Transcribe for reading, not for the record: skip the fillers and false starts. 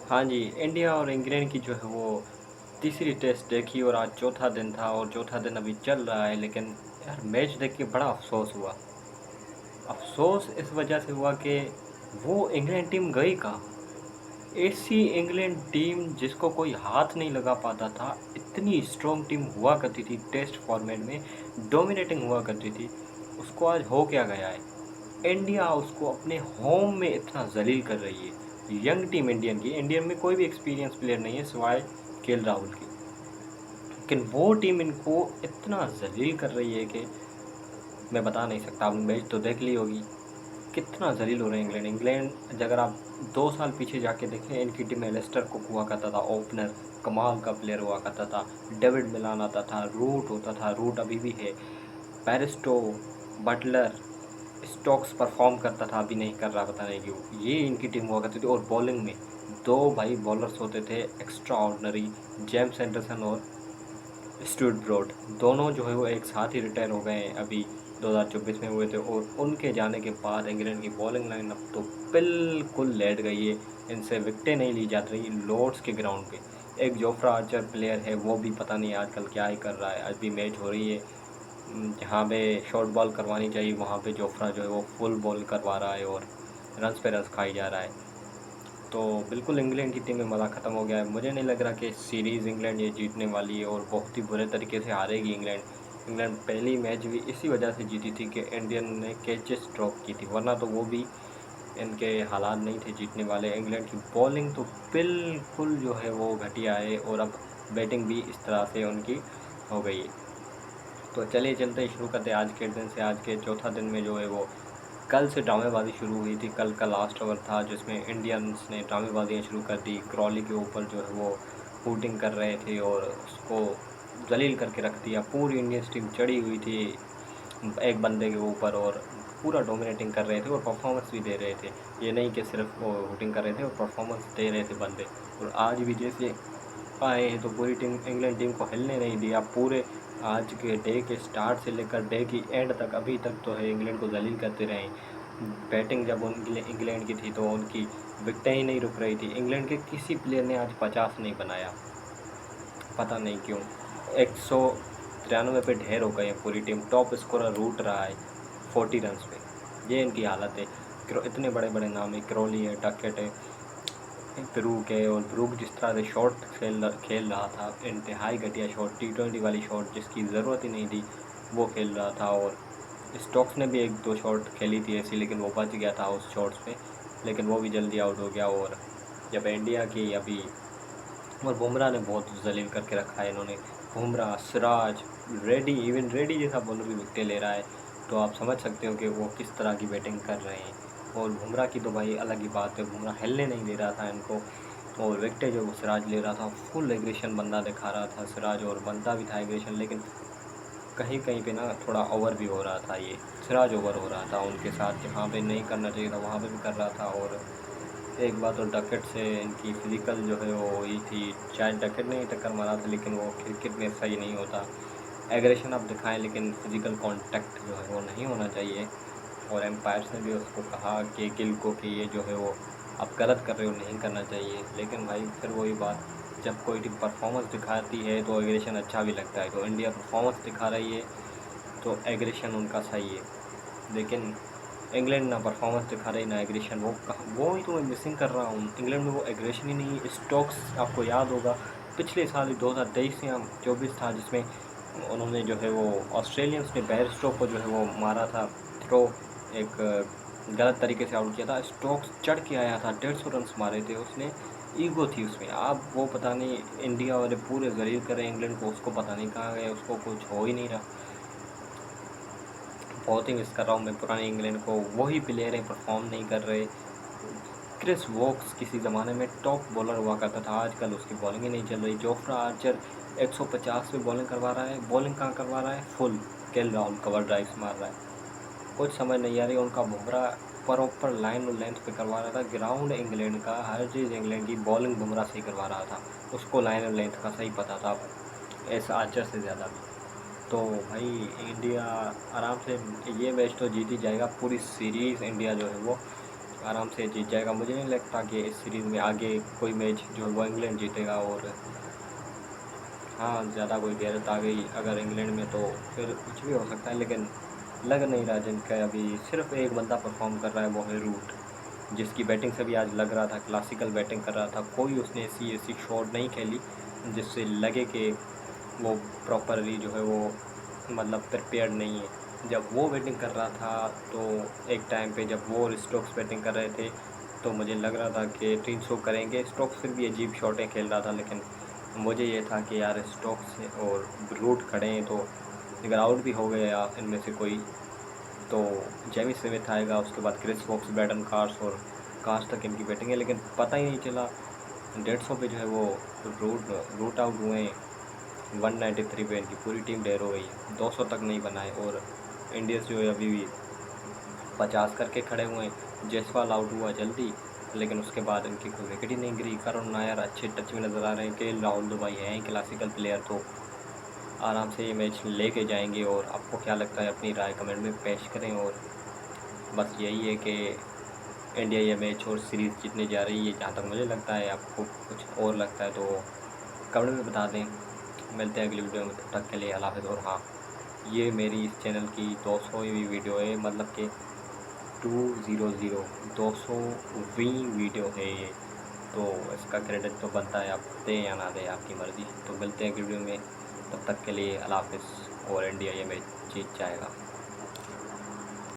हाँ जी, इंडिया और इंग्लैंड की जो है वो तीसरी टेस्ट देखी और आज चौथा दिन था और चौथा दिन अभी चल रहा है, लेकिन यार मैच देख के बड़ा अफ़सोस हुआ। अफ़सोस इस वजह से हुआ कि वो इंग्लैंड टीम गई कहाँ? ऐसी इंग्लैंड टीम जिसको कोई हाथ नहीं लगा पाता था, इतनी स्ट्रॉन्ग टीम हुआ करती थी टेस्ट फॉर्मेट में, डोमिनेटिंग हुआ करती थी, उसको आज हो क्या गया है? इंडिया उसको अपने होम में इतना ज़लील कर रही है। यंग टीम इंडियन की, इंडियन में कोई भी एक्सपीरियंस प्लेयर नहीं है सिवाय केएल राहुल के। लेकिन वो टीम इनको इतना ज़लील कर रही है कि मैं बता नहीं सकता। आपने मैच तो देख ली होगी, कितना ज़लील हो रहा है इंग्लैंड। इंग्लैंड अगर आप 2 साल पीछे जाके देखें, इनकी टीम में एलिस्टर कुक हुआ करता था ओपनर, कमाल का प्लेयर हुआ करता था, डेविड मिलान आता था, रूट होता था, रूट अभी भी है, बैरिस्टो, बटलर, स्टोक्स परफॉर्म करता था, अभी नहीं कर रहा, पता नहीं क्यों। ये इनकी टीम हुआ करती थी और बॉलिंग में 2 भाई बॉलर्स होते थे एक्स्ट्रा ऑर्डिनरी, जेम्स एंडरसन और स्टुअर्ट ब्रॉड। दोनों जो है वो एक साथ ही रिटायर हो गए हैं, अभी 2024 में हुए थे और उनके जाने के बाद इंग्लैंड की बॉलिंग लाइनअप तो बिल्कुल लेट गई है। इनसे विकेटें नहीं ली जा रही लॉर्ड्स के ग्राउंड पे। एक जोफ्रा आर्चर प्लेयर है, वो भी पता नहीं आजकल क्या ही कर रहा है। आज भी मैच हो रही है, जहाँ पे शॉर्ट बॉल करवानी चाहिए वहाँ पे जोफ्रा जो है वो फुल बॉल करवा रहा है और रन्स पे रन्स खाई जा रहा है। तो बिल्कुल इंग्लैंड की टीम में मज़ा ख़त्म हो गया है। मुझे नहीं लग रहा कि सीरीज़ इंग्लैंड ये जीतने वाली है और बहुत ही बुरे तरीके से हारेगी इंग्लैंड। इंग्लैंड पहली मैच भी इसी वजह से जीती थी कि इंडियन ने कैचेस ड्रॉप की थी, वरना तो वो भी इनके हालात नहीं थे जीतने वाले। इंग्लैंड की बॉलिंग तो बिल्कुल जो है वो घटिया है और अब बैटिंग भी इस तरह से उनकी हो गई है। तो चलिए चलते ही शुरू करते हैं आज के दिन से। आज के चौथा दिन में जो है वो कल से ड्रामेबाजी शुरू हुई थी। कल का लास्ट ओवर था जिसमें इंडियंस ने ड्रामेबाजियाँ शुरू कर दी। क्रॉली के ऊपर जो है वो हूटिंग कर रहे थे और उसको जलील करके रख दिया। पूरी इंडियंस टीम चढ़ी हुई थी एक बंदे के ऊपर और पूरा डोमिनेटिंग कर रहे थे और परफॉर्मेंस भी दे रहे थे। ये नहीं कि सिर्फ वो हूटिंग कर रहे थे और परफॉर्मेंस दे रहे थे बंदे। और आज भी जैसे आए हैं तो पूरी टीम, इंग्लैंड टीम को हिलने नहीं दिया। पूरे आज के डे के स्टार्ट से लेकर डे की एंड तक अभी तक तो है इंग्लैंड को जलील करते रहे। बैटिंग जब इंग्लैंड की थी तो उनकी विकेटें ही नहीं रुक रही थी। इंग्लैंड के किसी प्लेयर ने आज 50 नहीं बनाया, पता नहीं क्यों। 193 पे ढेर हो गए हैं पूरी टीम। टॉप स्कोरर रूट रहा है 40 रन्स पे। ये इनकी हालत है। इतने बड़े बड़े नाम है, क्रॉली है, टकेट है, ब्रूक है। और ब्रूक जिस तरह से शॉट खेल रहा था, इंतहाई घटिया शॉट, T20 वाली शॉट जिसकी ज़रूरत ही नहीं थी वो खेल रहा था। और स्टोक्स ने भी 1-2 शॉट खेली थी ऐसी, लेकिन वो बच गया था उस शॉट्स पे, लेकिन वो भी जल्दी आउट हो गया। और जब इंडिया की अभी, और बुमराह ने बहुत जलील करके रखा है इन्होंने। Bumrah, Siraj, ready, even ready जैसा बॉलर भी विकेटें ले रहा है, तो आप समझ सकते हो कि वो किस तरह की बैटिंग कर रहे हैं। और बुमराह की तो भाई अलग ही बात है, बुमराह हिलने नहीं दे रहा था इनको। और विकेटें जो वो सिराज ले रहा था, फुल एग्रेशन बंदा दिखा रहा था सिराज, और बनता भी था एग्रेशन, लेकिन कहीं कहीं पे ना थोड़ा ओवर भी हो रहा था। ये सिराज ओवर हो रहा था उनके साथ, जहाँ पे नहीं करना चाहिए था वहाँ पे भी कर रहा था। और एक बात और, डकेट से इनकी फ़िज़िकल जो है वो हुई थी। शायद डकेट ने ही टक्कर मारा था, लेकिन वो क्रिकेट में सही नहीं होता। एग्रेशन आप दिखाएं लेकिन फ़िज़िकल कांटेक्ट जो है वो नहीं होना चाहिए। और एम्पायर्स ने भी उसको कहा कि गिल को कि ये जो है वो आप गलत कर रहे हो, नहीं करना चाहिए। लेकिन भाई फिर वही बात, जब कोई टीम परफॉर्मेंस दिखाती है तो एग्रेशन अच्छा भी लगता है। तो इंडिया परफॉर्मेंस दिखा रही है तो एग्रेशन उनका सही है, लेकिन इंग्लैंड ना परफॉर्मेंस दिखा रही ना एग्रेशन। वो ही तो मैं मिसिंग कर रहा हूँ। इंग्लैंड में वो एग्रेशन ही नहीं है। स्टोक्स, आपको याद होगा पिछले साल ही 2023 या 24 था, जिसमें उन्होंने जो है वो ऑस्ट्रेलियंस ने बैरस्टो को जो है वो मारा था थ्रो, एक गलत तरीके से आउट किया था। स्टोक्स चढ़ के आया था, 150 रन्स मारे थे उसने, ईगो थी उसमें। आप वो पता नहीं, इंडिया वाले पूरे जलील कर रहे हैं इंग्लैंड को, उसको पता नहीं कहाँ गए, उसको कुछ हो ही नहीं रहा। बहुत ही मिस कर रहा हूँ मैं पुराने इंग्लैंड को। वही प्लेयर हैं, परफॉर्म नहीं कर रहे। क्रिस वोक्स किसी ज़माने में टॉप बॉलर हुआ करता था, आजकल उसकी बॉलिंग ही नहीं चल रही। जोफ्रा आर्चर 150 पे बॉलिंग करवा रहा है, बॉलिंग कहाँ करवा रहा है, full KL Rahul cover drives मार रहा है। कुछ समझ नहीं आ रही उनका। बुमराह प्रॉपर लाइन और लेंथ पे करवा रहा था। ग्राउंड इंग्लैंड का, हर चीज़ इंग्लैंड की, बॉलिंग बुमराह से ही करवा रहा था, उसको लाइन और लेंथ का सही पता था, एस आर्चर से ज़्यादा भी। तो भाई इंडिया आराम से ये मैच तो जीत ही जाएगा। पूरी सीरीज़ इंडिया जो है वो आराम से जीत जाएगा। मुझे नहीं लगता कि इस सीरीज़ में आगे कोई मैच जो है वो इंग्लैंड जीतेगा। और हाँ, ज़्यादा कोई गैरत आ गई अगर इंग्लैंड में तो फिर कुछ भी हो सकता है, लेकिन लग नहीं रहा। जिनका अभी सिर्फ़ एक बंदा परफ़ॉर्म कर रहा है वो है रूट, जिसकी बैटिंग से भी आज लग रहा था क्लासिकल बैटिंग कर रहा था। कोई उसने ऐसी शॉट नहीं खेली जिससे लगे कि वो प्रॉपरली जो है वो मतलब प्रिपेयर्ड नहीं है। जब वो बैटिंग कर रहा था तो एक टाइम पे जब वो और स्टोक्स बैटिंग कर रहे थे तो मुझे लग रहा था कि 300 करेंगे। स्टोक्स फिर भी अजीब शॉटें खेल रहा था, लेकिन मुझे ये था कि यार स्टोक्स और रूट खड़े हैं तो अगर आउट भी हो गया इनमें से कोई तो जेमी स्मिथ आएगा, उसके बाद क्रिस वोक्स, ब्रैडन कार्स और काश तक इनकी बैटिंग है। लेकिन पता ही नहीं चला 150 पे जो है वो रूट रूट आउट हुए। 193 पे इनकी पूरी टीम ढेर हो गई, 200 तक नहीं बनाए। और इंडियंस जो है अभी भी 50 करके खड़े हुए हैं। जायसवाल आउट हुआ जल्दी, लेकिन उसके बाद इनकी कोई विकेट ही नहीं गिरी। करुण नायर अच्छे टच में नज़र आ रहे हैं। केएल राहुल तो भाई हैं क्लासिकल प्लेयर, तो आराम से ये मैच लेके जाएंगे। और आपको क्या लगता है अपनी राय कमेंट में पेश करें। और बस यही है कि इंडिया ये मैच और सीरीज़ जीतने जा रही है, जहाँ तक मुझे लगता है। आपको कुछ और लगता है तो कमेंट में बता दें। मिलते हैं अगली वीडियो में, तब तक के लिए अल्लाह हाफ़िज़। और हाँ, ये मेरी इस चैनल की 200वीं वीडियो है, मतलब कि 200वीं वीडियो है ये, तो इसका क्रेडिट तो बनता है। आप दें या ना दें, आपकी मर्ज़ी। तो मिलते हैं अगली वीडियो में, तब तक के लिए अल्लाह हाफ़िज़। और इंडिया ये मैच जीत जाएगा।